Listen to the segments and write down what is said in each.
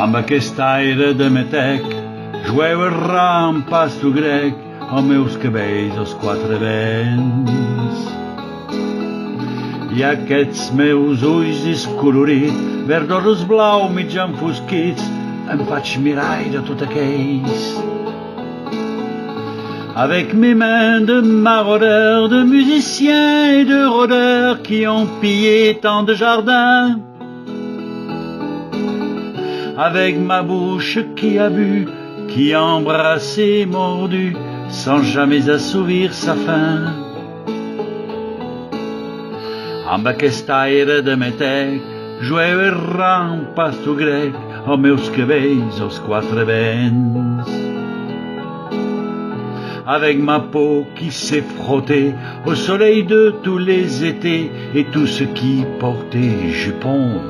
Amb aquest aire de metec jueu errant pasto grec els meus cabells als quatre vents. I aquests meus ulls discolorits, verdós blau mig enfosquits, em faig mirall de tot aquells. Avec mes mains de maraudeurs, de musiciens et de rôdeurs qui ont pillé tant de jardins. Avec ma bouche qui a bu, qui a embrassé, mordu, sans jamais assouvir sa faim. Amb aquest aire de metec, jueu errant pasto grec, els meus cabells als quatre vents. Avec ma peau qui s'est frottée au soleil de tous les étés et tous ceux qui portaient jupons.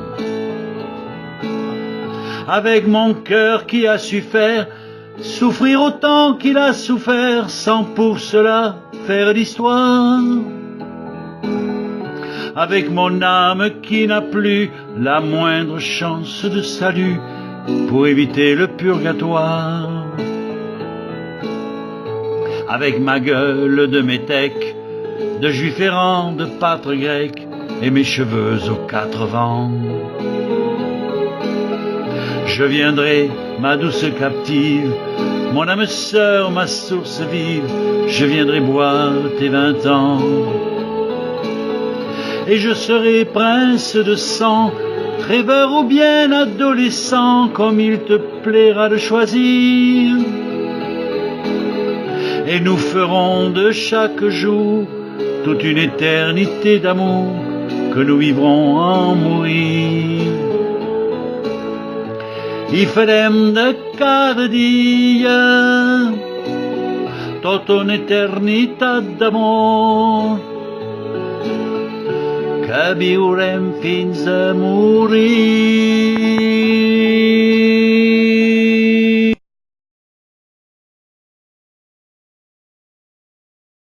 Avec mon cœur qui a su faire souffrir autant qu'il a souffert sans pour cela faire d'histoire. Avec mon âme qui n'a plus la moindre chance de salut pour éviter le purgatoire. Avec ma gueule de métèque, de juif errant, de pâtre grec, et mes cheveux aux quatre vents. Je viendrai, ma douce captive, mon âme sœur, ma source vive, je viendrai boire tes 20 ans. Et je serai prince de sang, rêveur ou bien adolescent, comme il te plaira de choisir. Et nous ferons de chaque jour toute une éternité d'amour que nous vivrons à en mourir. I farem de cada dia tota una eternitat d'amor que viurem fins a morir.